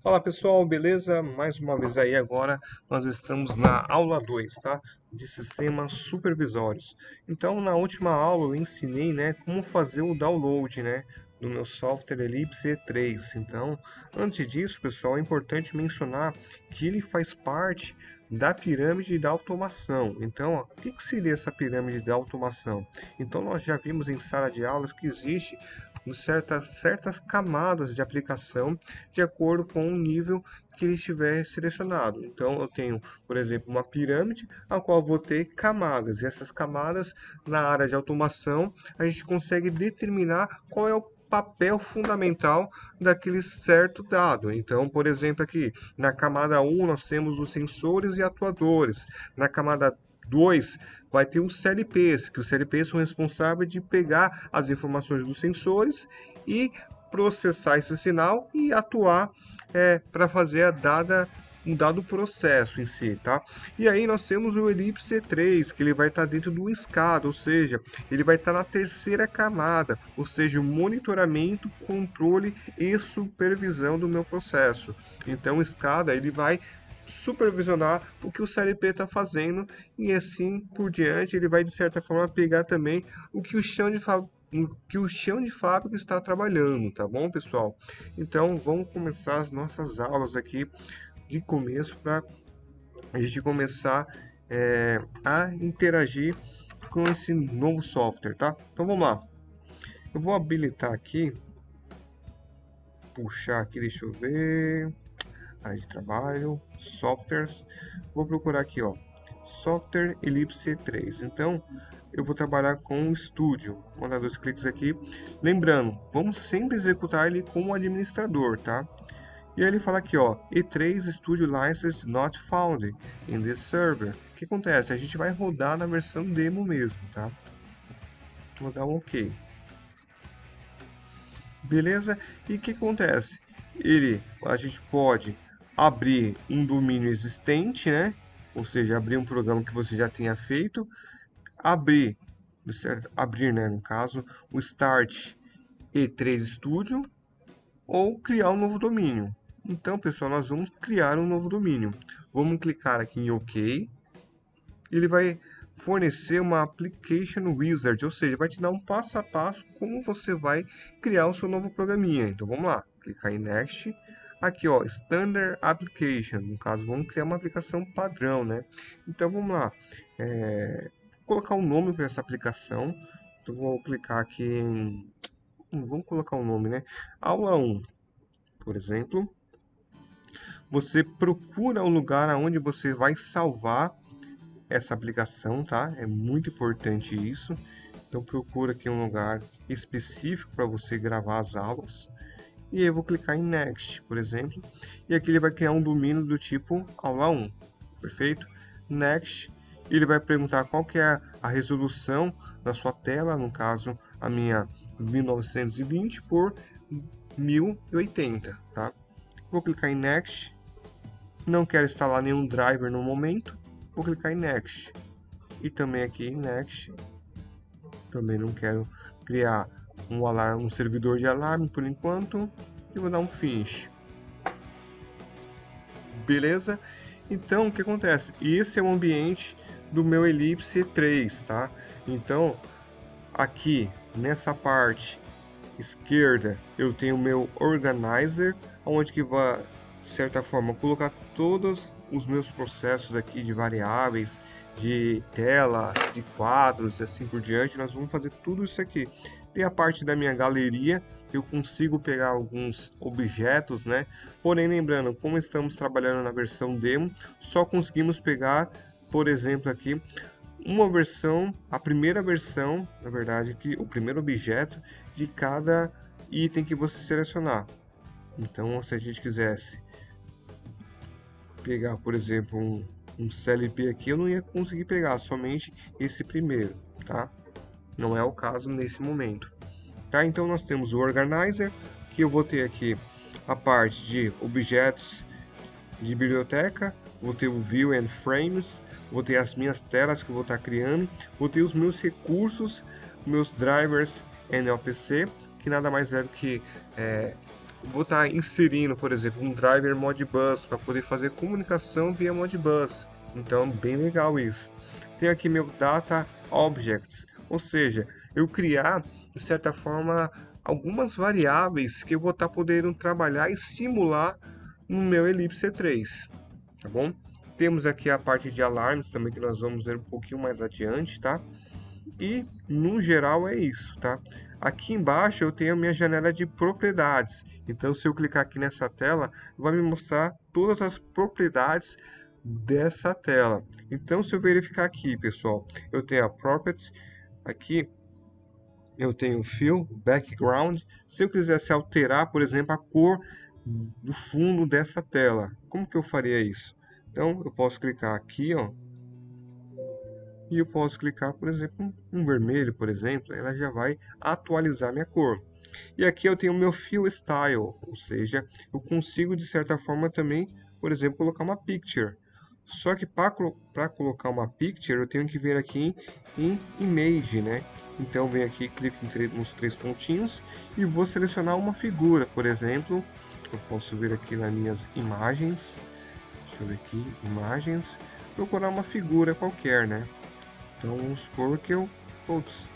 Fala pessoal, beleza? Mais uma vez aí agora nós estamos na aula 2, tá? De sistemas supervisórios. Então na última aula eu ensinei, né, como fazer o download, né, do meu software Ellipse E3. Então, antes disso, pessoal, é importante mencionar que ele faz parte da pirâmide da automação. Então, ó, o que seria essa pirâmide da automação? Então nós já vimos em sala de aulas que existe certas camadas de aplicação de acordo com o nível que ele estiver selecionado. Então, eu tenho, por exemplo, uma pirâmide, a qual vou ter camadas, e essas camadas, na área de automação, a gente consegue determinar qual é o papel fundamental daquele certo dado. Então, por exemplo, aqui na camada 1 nós temos os sensores e atuadores. Na camada 2 vai ter os CLPs, que os CLPs são responsáveis de pegar as informações dos sensores e processar esse sinal e atuar para fazer um dado processo em si, tá? E aí nós temos o Ellipse 3, que ele vai estar dentro do SCADA, ou seja, ele vai estar na terceira camada, ou seja, o monitoramento, controle e supervisão do meu processo. Então o SCADA ele vai supervisionar o que o CLP está fazendo e assim por diante ele vai de certa forma pegar também o que o chão de fábrica está trabalhando, tá bom, pessoal? Então vamos começar as nossas aulas aqui de começo para a gente começar a interagir com esse novo software, tá? Então vamos lá. Eu vou habilitar aqui, puxar aqui, deixa eu ver, área de trabalho, softwares, vou procurar aqui, ó, software Ellipse 3. Então eu vou trabalhar com o Studio. Vou dar 2 cliques aqui. Lembrando, vamos sempre executar ele como administrador, tá? E aí ele fala aqui, ó, E3 Studio License Not Found in this server. O que acontece? A gente vai rodar na versão demo mesmo, tá? Vou dar um OK. Beleza? E o que acontece? A gente pode abrir um domínio existente, né? Ou seja, abrir um programa que você já tenha feito, abrir, né, no caso, o Start E3 Studio ou criar um novo domínio. Então, pessoal, nós vamos criar um novo domínio. Vamos clicar aqui em OK. Ele vai fornecer uma Application Wizard, ou seja, vai te dar um passo a passo como você vai criar o seu novo programinha. Então, vamos lá. Clicar em Next. Aqui, ó, Standard Application. No caso, vamos criar uma aplicação padrão, né? Então, vamos lá. Colocar um nome para essa aplicação. Então, vou clicar aqui em... Vamos colocar um nome, né? Aula 1, por exemplo. Você procura o lugar onde você vai salvar essa aplicação, tá? É muito importante isso. Então procura aqui um lugar específico para você gravar as aulas. E eu vou clicar em Next, por exemplo. E aqui ele vai criar um domínio do tipo aula 1. Perfeito? Next. Ele vai perguntar qual que é a resolução da sua tela, no caso a minha 1920 por 1080, tá? Vou clicar em Next. Não quero instalar nenhum driver no momento. Vou clicar em Next. E também aqui em Next. Também não quero criar um servidor de alarme por enquanto. E vou dar um Finish. Beleza? Então, o que acontece? Esse é o ambiente do meu Ellipse 3, tá? Então, aqui nessa parte esquerda, eu tenho o meu Organizer, onde que vai, de certa forma, colocar todos os meus processos aqui de variáveis, de telas, de quadros e assim por diante. Nós vamos fazer tudo isso aqui. Tem a parte da minha galeria, eu consigo pegar alguns objetos, né? Porém, lembrando, como estamos trabalhando na versão demo, só conseguimos pegar, por exemplo, aqui uma versão, a primeira versão, na verdade, que o primeiro objeto de cada item que você selecionar. Então, se a gente quisesse pegar, por exemplo, um CLP aqui, eu não ia conseguir pegar somente esse primeiro, tá? Não é o caso nesse momento, tá? Então nós temos o Organizer, que eu vou ter aqui a parte de objetos de biblioteca, vou ter o View and Frames, vou ter as minhas telas que eu vou estar criando, vou ter os meus recursos, meus drivers NLPC, que nada mais é do que vou estar inserindo, por exemplo, um driver Modbus para poder fazer comunicação via Modbus. Então, bem legal isso. Tenho aqui meu Data Objects, ou seja, eu criar, de certa forma, algumas variáveis que eu vou estar podendo trabalhar e simular no meu Ellipse 3, tá bom? Temos aqui a parte de alarmes também, que nós vamos ver um pouquinho mais adiante, tá? E, no geral, é isso, tá? Aqui embaixo eu tenho a minha janela de propriedades. Então, se eu clicar aqui nessa tela, vai me mostrar todas as propriedades dessa tela. Então, se eu verificar aqui, pessoal, eu tenho a Properties, aqui eu tenho Fill, Background. Se eu quisesse alterar, por exemplo, a cor do fundo dessa tela, como que eu faria isso? Então, eu posso clicar aqui, ó, e eu posso clicar, por exemplo, um vermelho, por exemplo, ela já vai atualizar minha cor. E aqui eu tenho o meu Fill Style, ou seja, eu consigo de certa forma também, por exemplo, colocar uma picture. Só que para colocar uma picture eu tenho que vir aqui em Image, né? Então eu venho aqui, clico nos três pontinhos e vou selecionar uma figura, por exemplo, eu posso vir aqui nas minhas imagens, deixa eu ver aqui, imagens, procurar uma figura qualquer, né? Então vamos supor que eu, putz,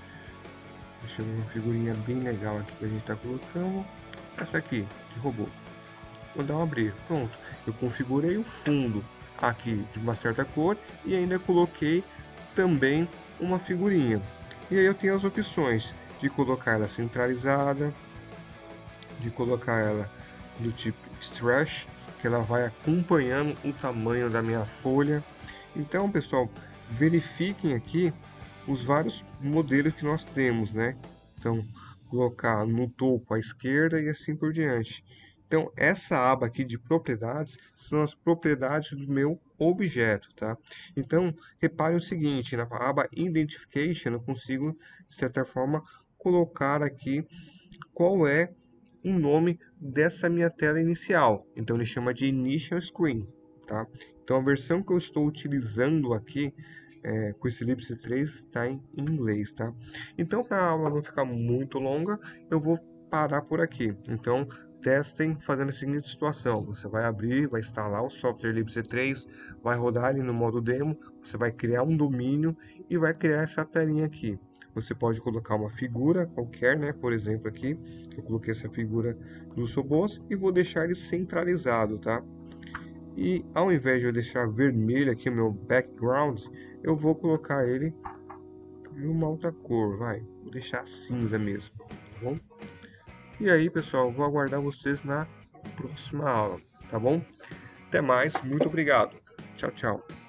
deixa eu ver uma figurinha bem legal aqui que a gente está colocando, essa aqui, de robô. Vou dar um abrir, pronto, eu configurei o fundo aqui de uma certa cor e ainda coloquei também uma figurinha. E aí eu tenho as opções de colocar ela centralizada, de colocar ela do tipo stretch, que ela vai acompanhando o tamanho da minha folha. Então, pessoal, verifiquem aqui os vários modelos que nós temos, né? Então, colocar no topo à esquerda e assim por diante. Então, essa aba aqui de propriedades são as propriedades do meu objeto, tá? Então, repare o seguinte, na aba Identification eu consigo, de certa forma, colocar aqui qual é o nome dessa minha tela inicial. Então, ele chama de Initial Screen, tá? Então, a versão que eu estou utilizando aqui com esse Ellipse 3 está em inglês, tá? Então, para a aula não ficar muito longa, eu vou parar por aqui. Então, testem fazendo a seguinte situação. Você vai abrir, vai instalar o software Ellipse 3, vai rodar ele no modo demo, você vai criar um domínio e vai criar essa telinha aqui. Você pode colocar uma figura qualquer, né? Por exemplo, aqui, eu coloquei essa figura dos robôs e vou deixar ele centralizado, tá? E ao invés de eu deixar vermelho aqui o meu background, eu vou colocar ele em uma outra cor, vai. Vou deixar cinza mesmo, tá bom? E aí, pessoal, vou aguardar vocês na próxima aula, tá bom? Até mais, muito obrigado. Tchau, tchau.